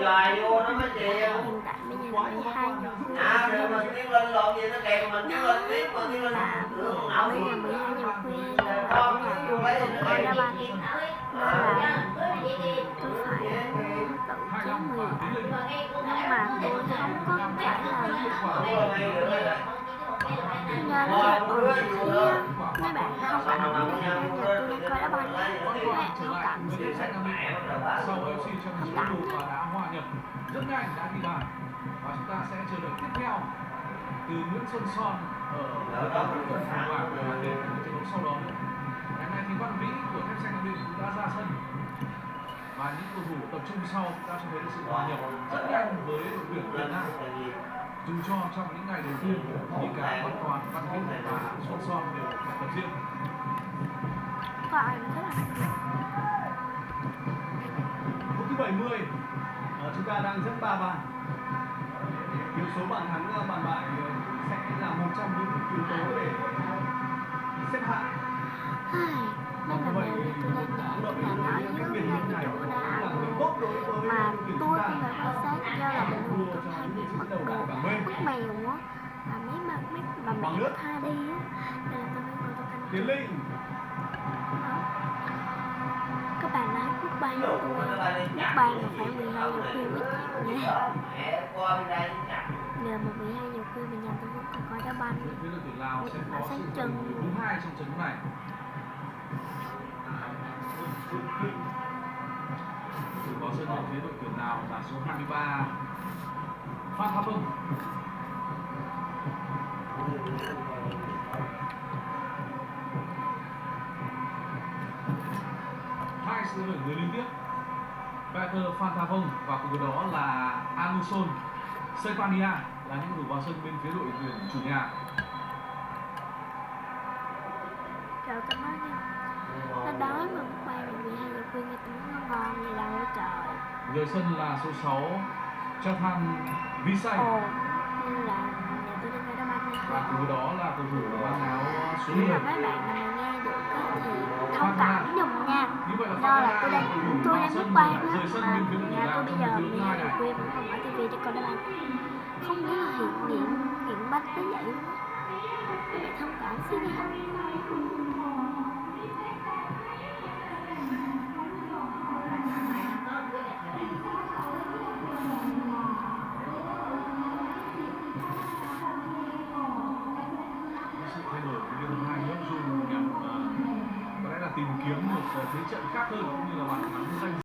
dài vô nó mới chịu. Hiện tại bây giờ là 12 giờ khuya. Rồi mà tiếng lên lộn gì nó kèm mình tiếng lên tiếp mà tiếng lên nữa không nào. Bây giờ 12 giờ khuya là ở nhà tôi không coi đá banh, nên là tôi phải tự chế mì. Nhưng mà tôi không có phải là nên là khi mấy bạn không cảm thấy nhà tôi đang coi đá banh, các bạn không cảm gì, không cảm đã hòa nhập rất nhanh, đã ghi bàn và chúng ta sẽ chờ đợi tiếp theo từ Nguyễn Xuân Son ở tuần phá và đến trận đấu sau đó. Ngày nay thì Văn Vĩ của Thép Xanh Nam Định cũng đã ra sân và những cầu thủ tập trung sau đã cho thấy sự hòa nhập rất nhanh với đội tuyển Việt Nam. Dù cho trong những ngày đầu tiên thì cả Văn Toàn, Văn Vĩ và Xuân Son đều tập riêng. Phút thứ 70, chúng ta đang dẫn 3 bàn. Yếu số bàn thắng bàn bại sẽ là một trong những yếu tố để xếp hạng. Nên là tôi đang để là nói với ngay cái chỗ đá mà tôi không phải quan sát do là bình thường tôi hay bị mất đồ mất mèo á, và mấy bà mẹ tha đi á, nên là tôi mới ngồi tôi canh Tiến Linh. các bạn nói quốc ban của tôi quốc ban là phải 12 giờ khuya mới chịu nha. Giờ mà 12 giờ khuya mình nhà tôi vẫn còn coi đá banh ở sáng trần. Đúng hai trong trận này. Có sân ở phía đội tuyển nào là số 23 Phan Tháp Hưng. Hai sự đổi người liên tiếp Peter Phan Tháp Hưng và cùng đó là Anuson Sepania là những cầu thủ vào sân bên phía đội tuyển chủ nhà. Trời tôi nói nha, nó đói mà quốc ban là 12 giờ khuya nghe tiếng nó ngon gì đâu trời. Người sân là số 6 Chathan Visay. Nên là nhà tôi đang coi đá banh nha. Và cùng đó là cầu thủ mang áo số 10. Nếu mà mấy bạn mà nghe được thì thông cảm giùm nha. Do là tôi đang quốc ban á, mà nhà tôi bây giờ 12 giờ khuya vẫn còn mở tivi để coi đá banh. Không nghĩa là nghiện bách tới vậy luôn á. Các bạn thông cảm xíu đi.